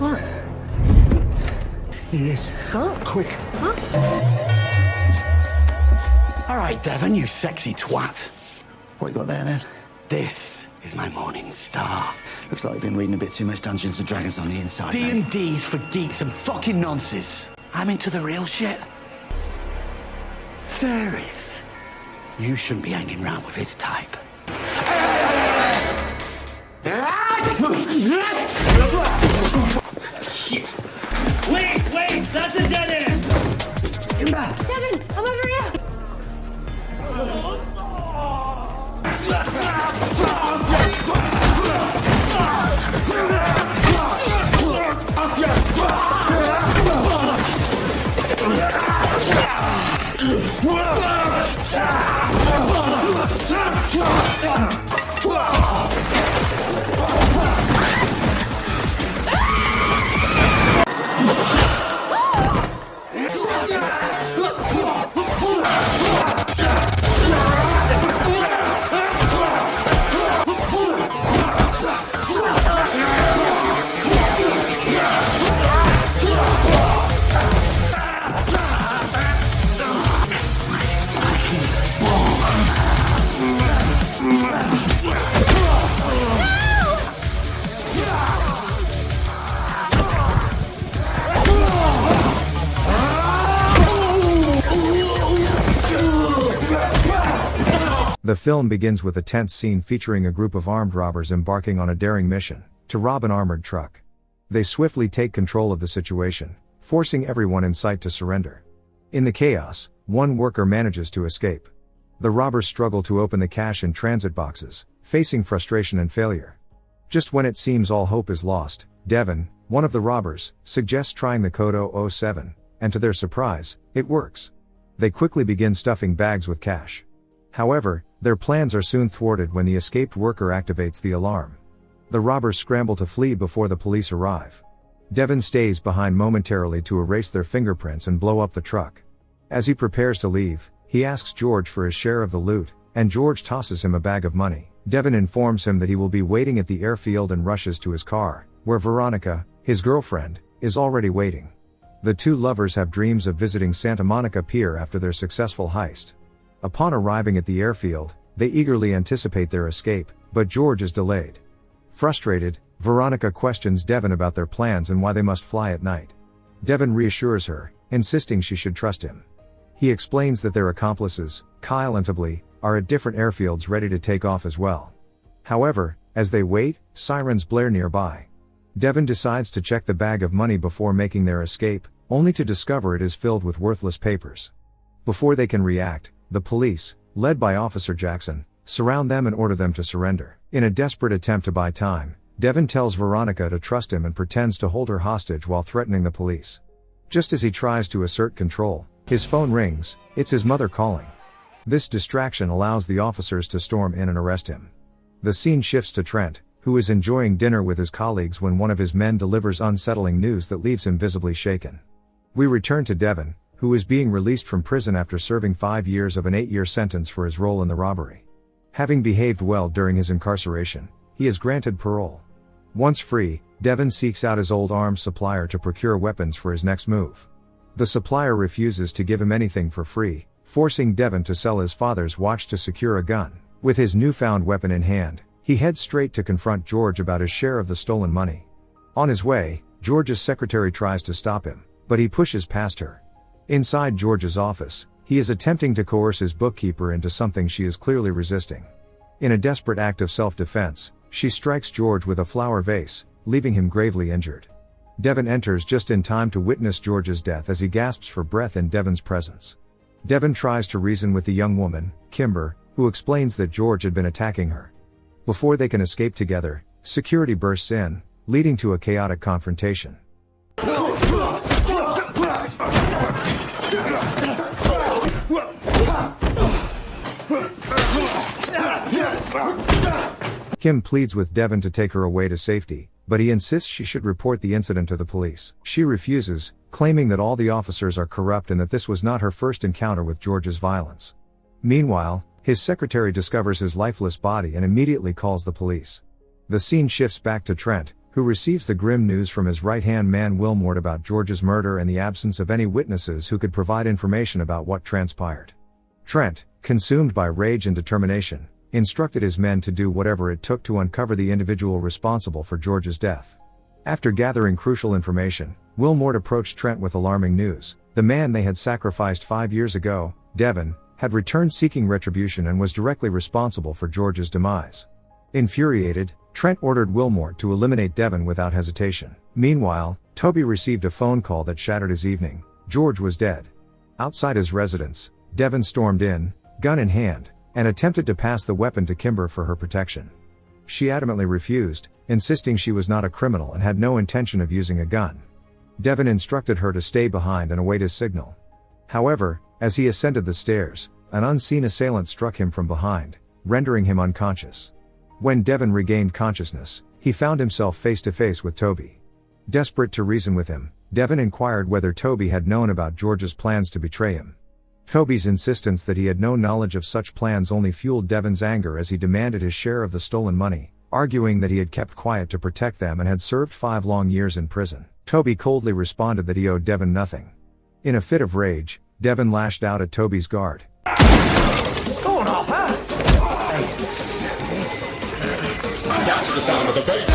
What? He is. Huh? Quick. Huh? All right, Devon, you sexy twat. What you got there, then? This is my morning star. Looks like you've been reading a bit too much Dungeons and Dragons on the inside, mate. D&D's for geeks and fucking nonsense. I'm into the real shit. Fairies. You shouldn't be hanging around with his type. Shit. Wait, that's a dead end. Come back. Devon, I'm over here. The film begins with a tense scene featuring a group of armed robbers embarking on a daring mission to rob an armored truck. They swiftly take control of the situation, forcing everyone in sight to surrender. In the chaos, one worker manages to escape. The robbers struggle to open the cash and transit boxes, facing frustration and failure. Just when it seems all hope is lost, Devon, one of the robbers, suggests trying the code 007, and to their surprise, it works. They quickly begin stuffing bags with cash. However, their plans are soon thwarted when the escaped worker activates the alarm. The robbers scramble to flee before the police arrive. Devon stays behind momentarily to erase their fingerprints and blow up the truck. As he prepares to leave, he asks George for his share of the loot, and George tosses him a bag of money. Devon informs him that he will be waiting at the airfield and rushes to his car, where Veronica, his girlfriend, is already waiting. The two lovers have dreams of visiting Santa Monica Pier after their successful heist. Upon arriving at the airfield, they eagerly anticipate their escape, but George is delayed. Frustrated, Veronica questions Devon about their plans and why they must fly at night. Devon reassures her, insisting she should trust him. He explains that their accomplices, Kyle and Tablee, are at different airfields ready to take off as well. However, as they wait, sirens blare nearby. Devon decides to check the bag of money before making their escape, only to discover it is filled with worthless papers. Before they can react, the police, led by Officer Jackson, surround them and order them to surrender. In a desperate attempt to buy time, Devon tells Veronica to trust him and pretends to hold her hostage while threatening the police. Just as he tries to assert control, his phone rings. It's his mother calling. This distraction allows the officers to storm in and arrest him. The scene shifts to Trent, who is enjoying dinner with his colleagues when one of his men delivers unsettling news that leaves him visibly shaken. We return to Devon, who is being released from prison after serving 5 years of an 8-year sentence for his role in the robbery. Having behaved well during his incarceration, he is granted parole. Once free, Devon seeks out his old arms supplier to procure weapons for his next move. The supplier refuses to give him anything for free, forcing Devon to sell his father's watch to secure a gun. With his newfound weapon in hand, he heads straight to confront George about his share of the stolen money. On his way, George's secretary tries to stop him, but he pushes past her. Inside George's office, he is attempting to coerce his bookkeeper into something she is clearly resisting. In a desperate act of self-defense, she strikes George with a flower vase, leaving him gravely injured. Devon enters just in time to witness George's death as he gasps for breath in Devon's presence. Devon tries to reason with the young woman, Kimber, who explains that George had been attacking her. Before they can escape together, security bursts in, leading to a chaotic confrontation. Kim pleads with Devon to take her away to safety, but he insists she should report the incident to the police. She refuses, claiming that all the officers are corrupt and that this was not her first encounter with George's violence. Meanwhile, his secretary discovers his lifeless body and immediately calls the police. The scene shifts back to Trent, who receives the grim news from his right-hand man Wilmore about George's murder and the absence of any witnesses who could provide information about what transpired. Trent, consumed by rage and determination, instructed his men to do whatever it took to uncover the individual responsible for George's death. After gathering crucial information, Wilmore approached Trent with alarming news. The man they had sacrificed 5 years ago, Devon, had returned seeking retribution and was directly responsible for George's demise. Infuriated, Trent ordered Wilmore to eliminate Devon without hesitation. Meanwhile, Toby received a phone call that shattered his evening. George was dead. Outside his residence, Devon stormed in, gun in hand, and attempted to pass the weapon to Kimber for her protection. She adamantly refused, insisting she was not a criminal and had no intention of using a gun. Devon instructed her to stay behind and await his signal. However, as he ascended the stairs, an unseen assailant struck him from behind, rendering him unconscious. When Devon regained consciousness, he found himself face to face with Toby. Desperate to reason with him, Devon inquired whether Toby had known about George's plans to betray him. Toby's insistence that he had no knowledge of such plans only fueled Devon's anger as he demanded his share of the stolen money, arguing that he had kept quiet to protect them and had served 5 long years in prison. Toby coldly responded that he owed Devon nothing. In a fit of rage, Devon lashed out at Toby's guard. Go on, Harper! That's the sound of the bass.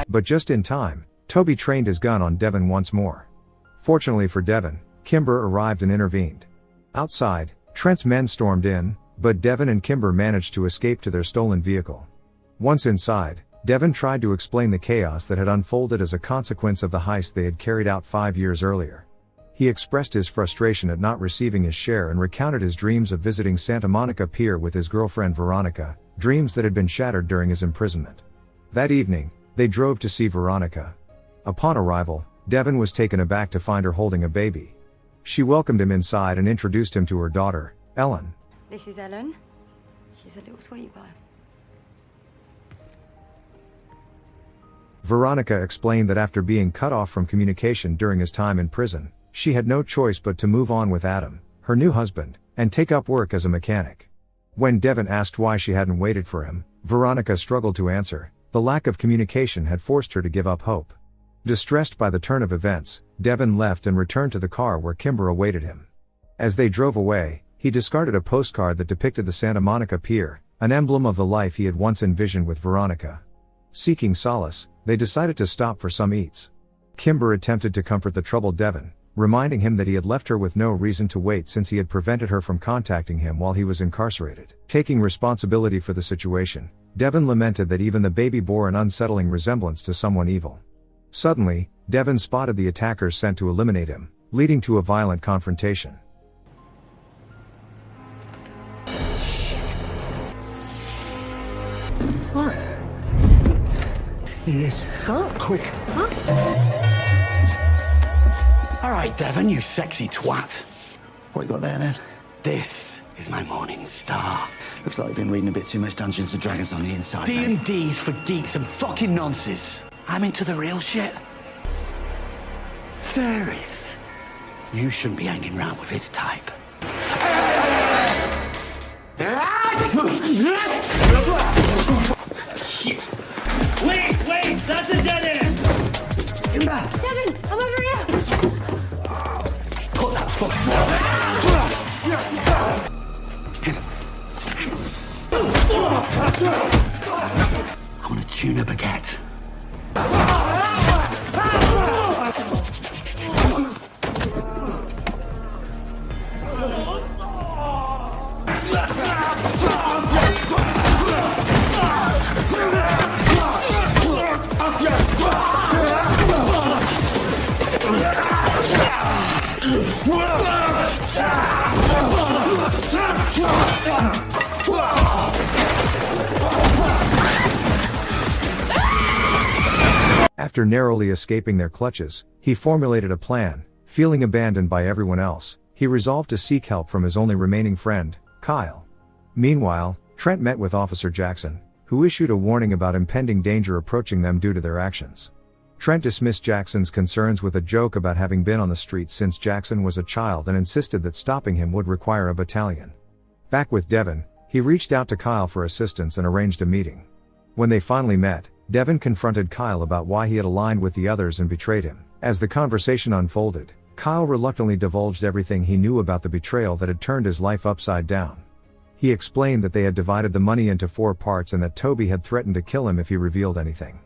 But just in time, Toby trained his gun on Devon once more. Fortunately for Devon, Kimber arrived and intervened. Outside, Trent's men stormed in, but Devon and Kimber managed to escape to their stolen vehicle. Once inside, Devon tried to explain the chaos that had unfolded as a consequence of the heist they had carried out 5 years earlier. He expressed his frustration at not receiving his share and recounted his dreams of visiting Santa Monica Pier with his girlfriend Veronica, dreams that had been shattered during his imprisonment. That evening, they drove to see Veronica. Upon arrival, Devon was taken aback to find her holding a baby. She welcomed him inside and introduced him to her daughter, Ellen. This is Ellen. She's a little sweetie pie. Veronica explained that after being cut off from communication during his time in prison, she had no choice but to move on with Adam, her new husband, and take up work as a mechanic. When Devon asked why she hadn't waited for him, Veronica struggled to answer. The lack of communication had forced her to give up hope. Distressed by the turn of events, Devon left and returned to the car where Kimber awaited him. As they drove away, he discarded a postcard that depicted the Santa Monica Pier, an emblem of the life he had once envisioned with Veronica. Seeking solace, they decided to stop for some eats. Kimber attempted to comfort the troubled Devon, reminding him that he had left her with no reason to wait since he had prevented her from contacting him while he was incarcerated. Taking responsibility for the situation, Devon lamented that even the baby bore an unsettling resemblance to someone evil. Suddenly, Devon spotted the attackers sent to eliminate him, leading to a violent confrontation. What? He is. Huh? Quick. Huh? All right, Devon, you sexy twat. What you got there then? This is my morning star. Looks like you've been reading a bit too much Dungeons and Dragons on the inside, mate. D&D's for geeks and fucking nonsense. I'm into the real shit. Fairies. You shouldn't be hanging around with his type. Shit. Wait, that's a dead end. Devon, I'm over here! Put that foot. I want a tuna baguette. After narrowly escaping their clutches, he formulated a plan. Feeling abandoned by everyone else, he resolved to seek help from his only remaining friend, Kyle. Meanwhile, Trent met with Officer Jackson, who issued a warning about impending danger approaching them due to their actions. Trent dismissed Jackson's concerns with a joke about having been on the streets since Jackson was a child and insisted that stopping him would require a battalion. Back with Devon, he reached out to Kyle for assistance and arranged a meeting. When they finally met, Devon confronted Kyle about why he had aligned with the others and betrayed him. As the conversation unfolded, Kyle reluctantly divulged everything he knew about the betrayal that had turned his life upside down. He explained that they had divided the money into 4 parts and that Toby had threatened to kill him if he revealed anything.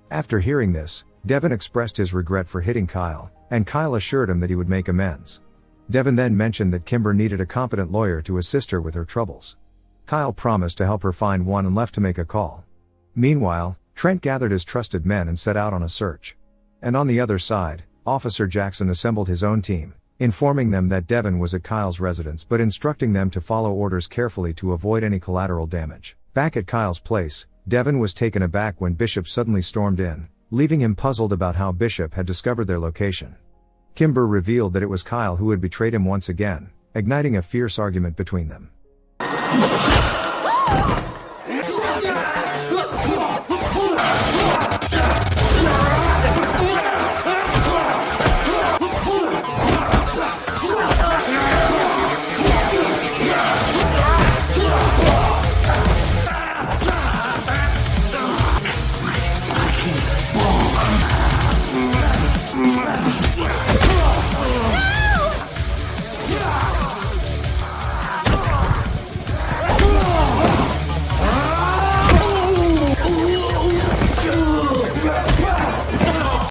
After hearing this, Devon expressed his regret for hitting Kyle, and Kyle assured him that he would make amends. Devon then mentioned that Kimber needed a competent lawyer to assist her with her troubles. Kyle promised to help her find one and left to make a call. Meanwhile, Trent gathered his trusted men and set out on a search. And on the other side, Officer Jackson assembled his own team, informing them that Devon was at Kyle's residence but instructing them to follow orders carefully to avoid any collateral damage. Back at Kyle's place, Devon was taken aback when Bishop suddenly stormed in, leaving him puzzled about how Bishop had discovered their location. Kimber revealed that it was Kyle who had betrayed him once again, igniting a fierce argument between them.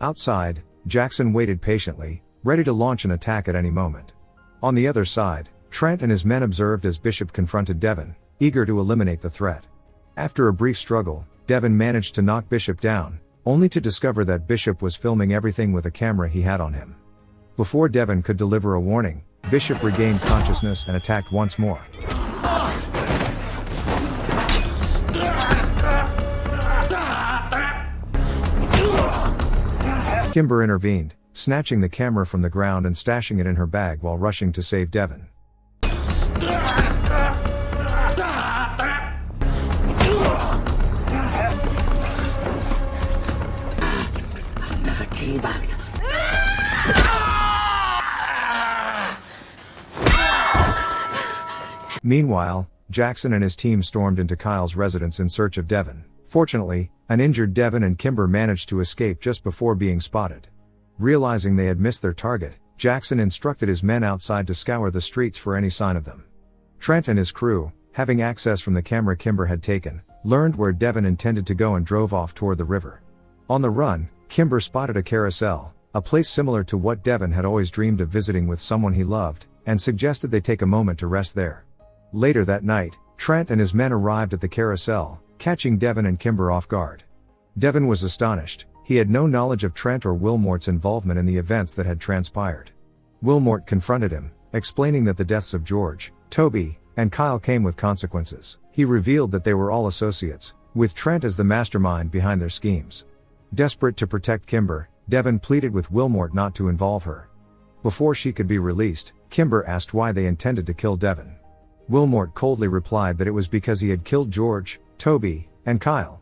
Outside, Jackson waited patiently, ready to launch an attack at any moment. On the other side, Trent and his men observed as Bishop confronted Devon, eager to eliminate the threat. After a brief struggle, Devon managed to knock Bishop down, only to discover that Bishop was filming everything with a camera he had on him. Before Devon could deliver a warning, Bishop regained consciousness and attacked once more. Kimber intervened, snatching the camera from the ground and stashing it in her bag while rushing to save Devon. Never teabagged. Meanwhile, Jackson and his team stormed into Kyle's residence in search of Devon. Fortunately, an injured Devon and Kimber managed to escape just before being spotted. Realizing they had missed their target, Jackson instructed his men outside to scour the streets for any sign of them. Trent and his crew, having access from the camera Kimber had taken, learned where Devon intended to go and drove off toward the river. On the run, Kimber spotted a carousel, a place similar to what Devon had always dreamed of visiting with someone he loved, and suggested they take a moment to rest there. Later that night, Trent and his men arrived at the carousel, catching Devon and Kimber off guard. Devon was astonished. He had no knowledge of Trent or Wilmort's involvement in the events that had transpired. Wilmort confronted him, explaining that the deaths of George, Toby, and Kyle came with consequences. He revealed that they were all associates, with Trent as the mastermind behind their schemes. Desperate to protect Kimber, Devon pleaded with Wilmort not to involve her. Before she could be released, Kimber asked why they intended to kill Devon. Wilmort coldly replied that it was because he had killed George, Toby, and Kyle.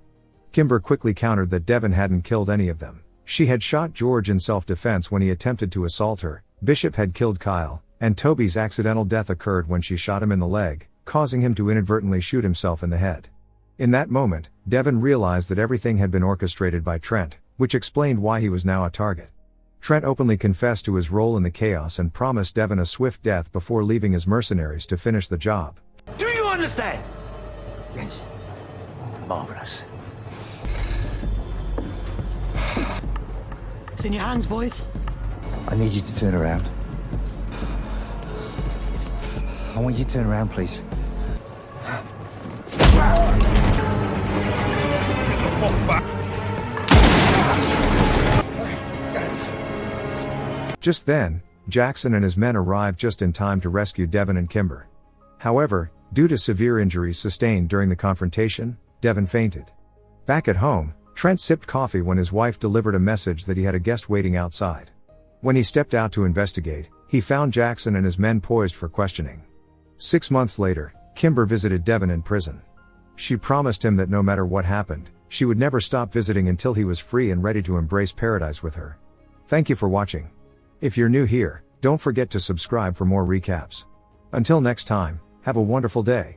Kimber quickly countered that Devon hadn't killed any of them. She had shot George in self-defense when he attempted to assault her, Bishop had killed Kyle, and Toby's accidental death occurred when she shot him in the leg, causing him to inadvertently shoot himself in the head. In that moment, Devon realized that everything had been orchestrated by Trent, which explained why he was now a target. Trent openly confessed to his role in the chaos and promised Devon a swift death before leaving his mercenaries to finish the job. Do you understand? Yes. Marvelous. It's in your hands, boys. I need you to turn around. I want you to turn around, please. Just then, Jackson and his men arrived just in time to rescue Devon and Kimber. However, due to severe injuries sustained during the confrontation, Devon fainted. Back at home, Trent sipped coffee when his wife delivered a message that he had a guest waiting outside. When he stepped out to investigate, he found Jackson and his men poised for questioning. 6 months later, Kimber visited Devon in prison. She promised him that no matter what happened, She would never stop visiting until he was free and ready to embrace paradise with her. Thank you for watching. If you're new here, don't forget to subscribe for more recaps. Until next time, have a wonderful day.